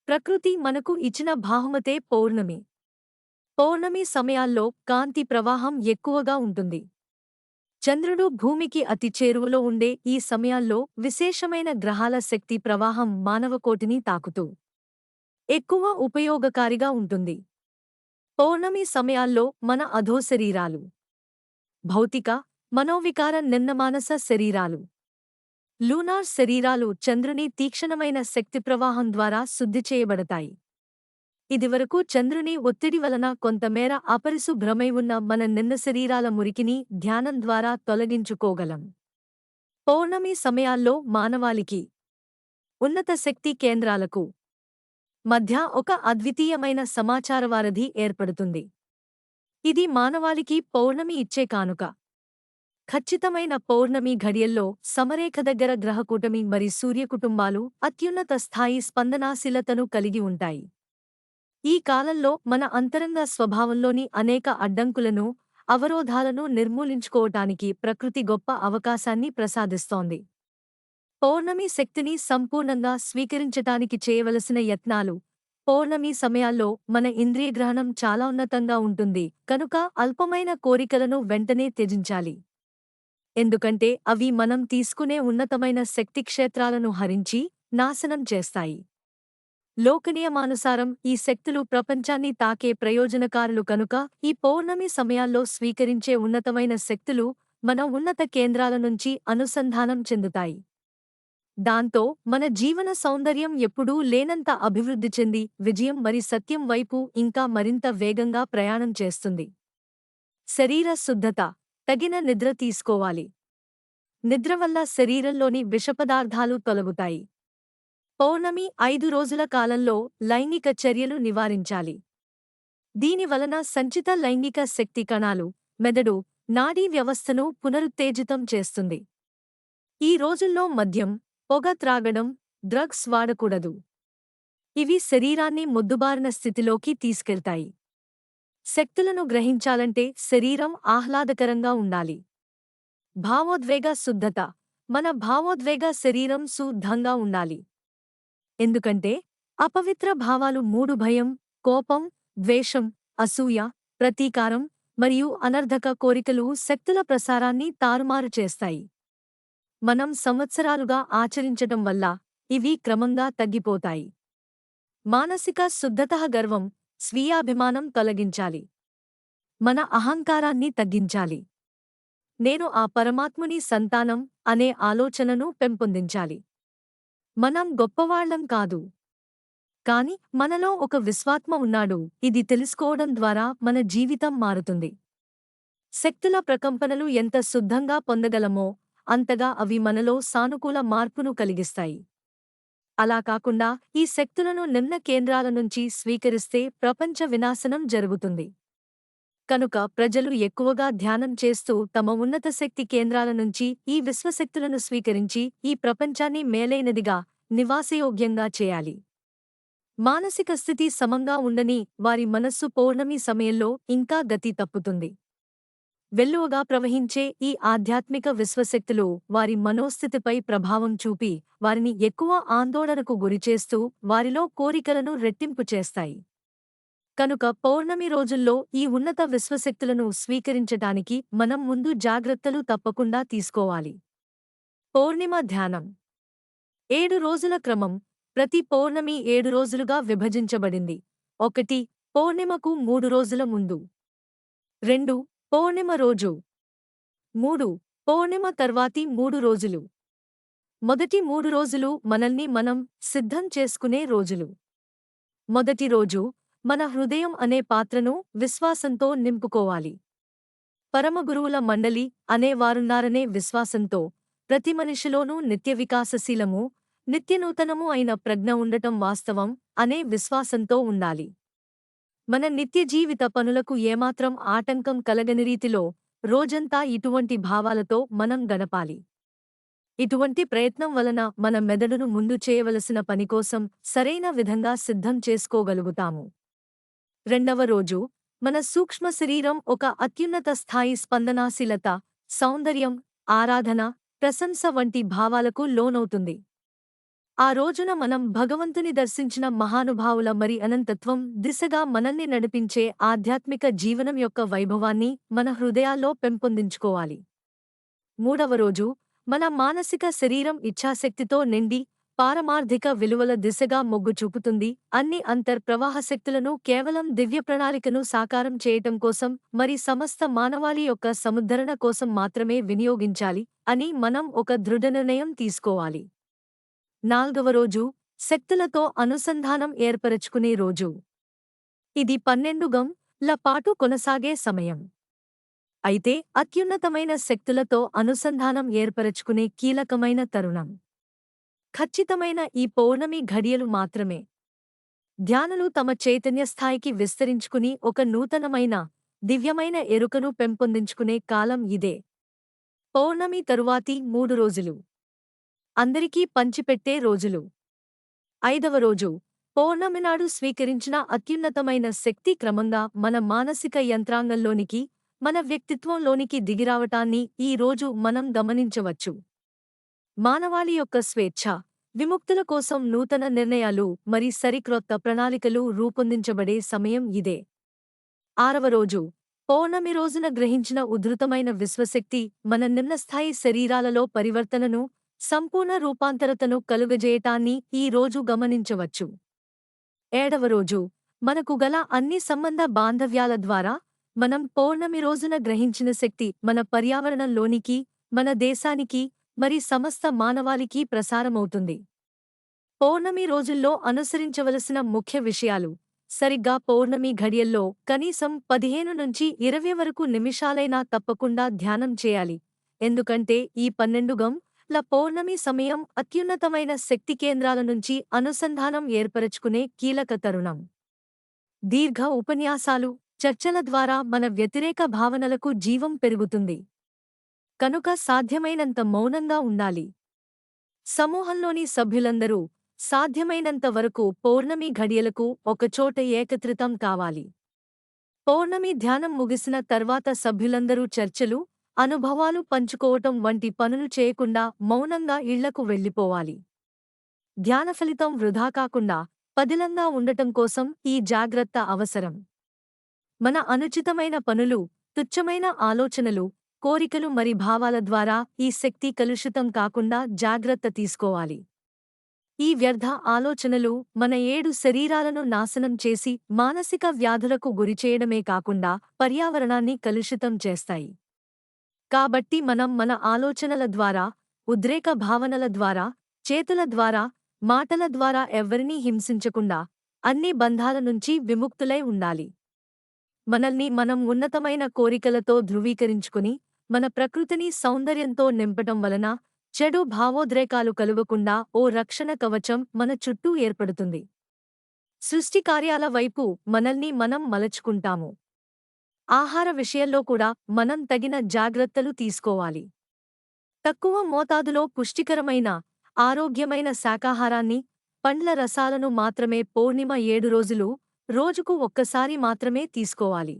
ప్రకృతి మనకు ఇచ్చిన బహుమతే పౌర్ణమి. పౌర్ణమి సమయాల్లో కాంతి ప్రవాహం ఎక్కువగా ఉంటుంది. చంద్రుడు భూమికి అతి చేరువలో ఉండే ఈ సమయాల్లో విశేషమైన గ్రహాల శక్తి ప్రవాహం మానవకోటిని తాకుతూ ఎక్కువ ఉపయోగకారిగా ఉంటుంది. పౌర్ణమి సమయాల్లో మన అధోశరీరాలు, భౌతిక, మనోవికార నిన్నమానస శరీరాలు, లూనార్ శరీరాలు చంద్రుని తీక్షణమైన శక్తి ప్రవాహం ద్వారా శుద్ధి చేయబడతాయి. ఇదివరకు చంద్రుని ఒత్తిడి వలన కొంతమేర అపరిశుభ్రమై ఉన్న మన నిన్న శరీరాల మురికిని ధ్యానం ద్వారా తొలగించుకోగలం. పౌర్ణమి సమయాల్లో మానవాళికి, ఉన్నత శక్తి కేంద్రాలకు మధ్య ఒక అద్వితీయమైన సమాచారవారధి ఏర్పడుతుంది. ఇది మానవాళికి పౌర్ణమి ఇచ్చే కానుక. ఖచ్చితమైన పౌర్ణమి ఘడియల్లో సమరేఖ దగ్గర గ్రహకూటమి మరి సూర్యకుటుంబాలు అత్యున్నత స్థాయి స్పందనాశీలతను కలిగి ఉంటాయి. ఈ కాలంలో మన అంతరంగ స్వభావంలోని అనేక అడ్డంకులను, అవరోధాలను నిర్మూలించుకోవటానికి ప్రకృతి గొప్ప అవకాశాన్ని ప్రసాదిస్తోంది. పౌర్ణమి శక్తిని సంపూర్ణంగా స్వీకరించటానికి చేయవలసిన యత్నాలు. పౌర్ణమి సమయాల్లో మన ఇంద్రియగ్రహణం చాలా ఉన్నతంగా ఉంటుంది కనుక అల్పమైన కోరికలను వెంటనే త్యజించాలి. ఎందుకంటే అవి మనం తీసుకునే ఉన్నతమైన శక్తిక్షేత్రాలను హరించి నాశనం చేస్తాయి. లోకనియమానుసారం ఈ శక్తులు ప్రపంచాన్ని తాకే ప్రయోజనకారులు కనుక ఈ పౌర్ణమి సమయాల్లో స్వీకరించే ఉన్నతమైన శక్తులు మన ఉన్నత కేంద్రాల నుంచి అనుసంధానం చెందుతాయి. దాంతో మన జీవన సౌందర్యం ఎప్పుడూ లేనంత అభివృద్ధి చెంది విజయం మరి సత్యం వైపు ఇంకా మరింత వేగంగా ప్రయాణం చేస్తుంది. శరీర శుద్ధత. తగిన నిద్ర తీసుకోవాలి. నిద్ర వల్ల శరీరంలోని విషపదార్థాలు తొలగుతాయి. పౌర్ణమి 5 రోజుల కాలంలో లైంగిక చర్యలు నివారించాలి. దీనివలన సంచిత లైంగిక శక్తి కణాలు, మెదడు, నాడీ వ్యవస్థను పునరుత్తేజితం చేస్తుంది. ఈ రోజుల్లో మద్యం, పొగ త్రాగడం, డ్రగ్స్ వాడకూడదు. ఇవి శరీరాన్ని మొద్దుబారిన స్థితిలోకి తీసుకెళ్తాయి. శక్తులను గ్రహించాలంటే శరీరం ఆహ్లాదకరంగా ఉండాలి. భావోద్వేగ శుద్ధత. మన భావోద్వేగ శరీరం శుద్ధంగా ఉండాలి. ఎందుకంటే అపవిత్ర భావాలు 3 భయం, కోపం, ద్వేషం, అసూయ, ప్రతీకారం మరియు అనర్ధక కోరికలు శక్తుల ప్రసారాన్ని తారుమారు చేస్తాయి. మనం సంవత్సరాలుగా ఆచరించటం వల్ల ఇవి క్రమంగా తగ్గిపోతాయి. మానసిక శుద్ధత. గర్వం, స్వీయాభిమానం తొలగించాలి. మన అహంకారాన్ని తగ్గించాలి. నేను ఆ పరమాత్ముని సంతానం అనే ఆలోచనను పెంపొందించాలి. మనం గొప్పవాళ్లం కాదు. కాని మనలో ఒక విశ్వాత్మ ఉన్నాడు. ఇది తెలుసుకోవడం ద్వారా మన జీవితం మారుతుంది. శక్తుల ప్రకంపనలు ఎంత శుద్ధంగా పొందగలమో అంతగా అవి మనలో సానుకూల మార్పును కలిగిస్తాయి. అలా కాకుండా ఈ శక్తులను నిమ్న కేంద్రాల నుంచి స్వీకరిస్తే ప్రపంచ వినాశనం జరుగుతుంది. కనుక ప్రజలు ఎక్కువగా ధ్యానం చేస్తూ తమ ఉన్నత శక్తి కేంద్రాల నుంచి ఈ విశ్వశక్తులను స్వీకరించి ఈ ప్రపంచాన్ని మేలైనదిగా, నివాసయోగ్యంగా చేయాలి. మానసిక స్థితి సమంగా ఉండని వారి మనస్సు పౌర్ణమి సమయంలో ఇంకా గతి తప్పుతుంది. వెల్లువగా ప్రవహించే ఈ ఆధ్యాత్మిక విశ్వశక్తులు వారి మనోస్థితిపై ప్రభావం చూపి వారిని ఎక్కువ ఆందోళనకు గురిచేస్తూ వారిలో కోరికలను రెట్టింపు చేస్తాయి. కనుక పౌర్ణమి రోజుల్లో ఈ ఉన్నత విశ్వశక్తులను స్వీకరించటానికి మనం ముందు జాగ్రత్తలు తప్పకుండా తీసుకోవాలి. పౌర్ణిమ ధ్యానం. 7 రోజుల క్రమం. ప్రతి పౌర్ణమి 7 రోజులుగా విభజించబడింది. 1. పౌర్ణిమకు 3 రోజుల ముందు. 2. పౌర్ణిమ రోజు. 3. పౌర్ణిమ తర్వాతి 3 రోజులు. మొదటి 3 రోజులు మనల్ని మనం సిద్ధం చేసుకునే రోజులు. మొదటి రోజు మన హృదయం అనే పాత్రను విశ్వాసంతో నింపుకోవాలి. పరమగురువుల మండలి అనేవారున్నారనే విశ్వాసంతో ప్రతి మనిషిలోనూ నిత్య వికాసశీలము, నిత్యనూతనము అయిన ప్రజ్ఞ ఉండటం వాస్తవం అనే విశ్వాసంతో ఉండాలి. మన నిత్య జీవిత పనులకు ఏమాత్రం ఆటంకం కలగని రీతిలో రోజంతా ఇటువంటి భావాలతో మనం గడపాలి. ఇటువంటి ప్రయత్నం వలన మన మెదడును ముందు చేయవలసిన పనికోసం సరైన విధంగా సిద్ధం చేసుకోగలుగుతాము. 2వ రోజు మన సూక్ష్మ శరీరం ఒక అత్యున్నత స్థాయి స్పందనాశీలత, సౌందర్యం, ఆరాధన, ప్రశంస వంటి భావాలకు లోనవుతుంది. ఆ రోజున మనం భగవంతుని దర్శించిన మహానుభావుల మరి అనంతత్వం దిశగా మనల్ని నడిపించే ఆధ్యాత్మిక జీవనం యొక్క వైభవాన్ని మన హృదయాల్లో పెంపొందించుకోవాలి. మూడవ రోజు మన మానసిక శరీరం ఇచ్ఛాశక్తితో నిండి పారమార్థిక విలువల దిశగా మొగ్గు చూపుతుంది. అన్ని ప్రవాహ శక్తులను కేవలం దివ్య ప్రణాళికను సాకారం చేయటం కోసం మరి సమస్త మానవాళి యొక్క సముద్ధరణ కోసం మాత్రమే వినియోగించాలి అని మనం ఒక దృఢ నిర్ణయం తీసుకోవాలి. నాల్గవ రోజు శక్తులతో అనుసంధానం ఏర్పరచుకునే రోజు. ఇది 12 గంటల పాటు కొనసాగే సమయం. అయితే అత్యున్నతమైన శక్తులతో అనుసంధానం ఏర్పరచుకునే కీలకమైన తరుణం. ఖచ్చితమైన ఈ పౌర్ణమి ఘడియలు మాత్రమే. ధ్యానులు తమ చైతన్య స్థాయికి విస్తరించుకుని ఒక నూతనమైన, దివ్యమైన ఎరుకను పెంపొందించుకునే కాలం ఇదే. పౌర్ణమి తరువాతి 3 రోజులు అందరికీ పంచిపెట్టే రోజులు. 5వ రోజు పౌర్ణమి నాడు స్వీకరించిన అత్యున్నతమైన శక్తి క్రమంగా మన మానసిక యంత్రాంగంలోనికి, మన వ్యక్తిత్వంలోనికి దిగిరావటాన్ని ఈ రోజు మనం గమనించవచ్చు. మానవాళి యొక్క స్వేచ్ఛ, విముక్తుల కోసం నూతన నిర్ణయాలు మరి సరిక్రొత్త ప్రణాళికలు రూపొందించబడే సమయం ఇదే. 6వ రోజు పౌర్ణమి రోజున గ్రహించిన ఉధృతమైన విశ్వశక్తి మన నిమ్నస్థాయి శరీరాలలో పరివర్తనను, సంపూర్ణ రూపాంతరతను కలుగజేయటాన్ని ఈ రోజు గమనించవచ్చు. 7వ రోజు మనకు గల అన్ని సంబంధ బాంధవ్యాల ద్వారా మనం పౌర్ణమి రోజున గ్రహించిన శక్తి మన పర్యావరణంలోనికి, మన దేశానికి మరి సమస్త మానవాళికి ప్రసారమవుతుంది. పౌర్ణమి రోజుల్లో అనుసరించవలసిన ముఖ్య విషయాలు. సరిగ్గా పౌర్ణమి ఘడియల్లో కనీసం 15 నుంచి 20 వరకు నిమిషాలైనా తప్పకుండా ధ్యానం చేయాలి. ఎందుకంటే ఈ 12 గంటల పౌర్ణమి సమయం అత్యున్నతమైన శక్తి కేంద్రాల నుంచి అనుసంధానం ఏర్పరచుకునే కీలక తరుణం. దీర్ఘ ఉపన్యాసాలు, చర్చల ద్వారా మన వ్యతిరేక భావనలకు జీవం పెరుగుతుంది. కనుక సాధ్యమైనంత మౌనంగా ఉండాలి. సమూహంలోని సభ్యులందరూ సాధ్యమైనంత వరకు పౌర్ణమి ఘడియలకు ఒకచోట ఏకత్రితం కావాలి. పౌర్ణమి ధ్యానం ముగిసిన తర్వాత సభ్యులందరూ చర్చలు, అనుభవాలు పంచుకోవటం వంటి పనులు చేయకుండా మౌనంగా ఇళ్లకు వెళ్ళిపోవాలి. ధ్యాన ఫలితం వృధా కాకుండా పదిలంగా ఉండటం కోసం ఈ జాగ్రత్త అవసరం. మన అనుచితమైన పనులు, తుచ్చమైన ఆలోచనలు, కోరికలు మరి భావాల ద్వారా ఈ శక్తి కలుషితం కాకుండా జాగ్రత్త తీసుకోవాలి. ఈ వ్యర్థ ఆలోచనలు మన 7 శరీరాలను నాశనం చేసి మానసిక వ్యాధులకు గురిచేయడమే కాకుండా పర్యావరణాన్ని కలుషితం చేస్తాయి. కాబట్టి మనం మన ఆలోచనల ద్వారా, ఉద్రేక భావనల ద్వారా, చేతుల ద్వారా, మాటల ద్వారా ఎవ్వరినీ హింసించకుండా అన్ని బంధాల నుంచి విముక్తులై ఉండాలి. మనల్ని మనం ఉన్నతమైన కోరికలతో ధృవీకరించుకుని మన ప్రకృతిని సౌందర్యంతో నింపటం వలన చెడు భావోద్రేకాలు కలుగకుండా ఓ రక్షణ కవచం మన చుట్టూ ఏర్పడుతుంది. సృష్టి కార్యాల వైపు మనల్ని మనం మలచుకుంటాము. ఆహార విషయంలో కూడా మనం తగిన జాగ్రత్తలు తీసుకోవాలి. తక్కువ మోతాదులో పుష్టికరమైన, ఆరోగ్యమైన శాకాహారాన్ని, పండ్ల రసాలను మాత్రమే పౌర్ణిమ 7 రోజులు, రోజుకు ఒక్కసారి మాత్రమే తీసుకోవాలి.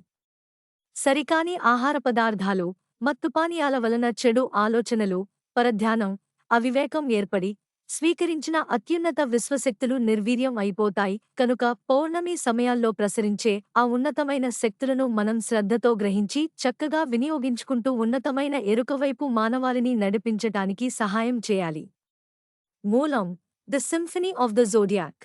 సరికాని ఆహార పదార్థాలు, మత్తుపానీయాల వలన చెడు ఆలోచనలు, పరధ్యానం, అవివేకం ఏర్పడి స్వీకరించిన అత్యున్నత విశ్వశక్తులు నిర్వీర్యం అయిపోతాయి. కనుక పౌర్ణమి సమయాల్లో ప్రసరించే ఆ ఉన్నతమైన శక్తులను మనం శ్రద్ధతో గ్రహించి చక్కగా వినియోగించుకుంటూ ఉన్నతమైన ఎరుకవైపు మానవాళిని నడిపించటానికి సహాయం చేయాలి. మూలం, the symphony of the zodiac.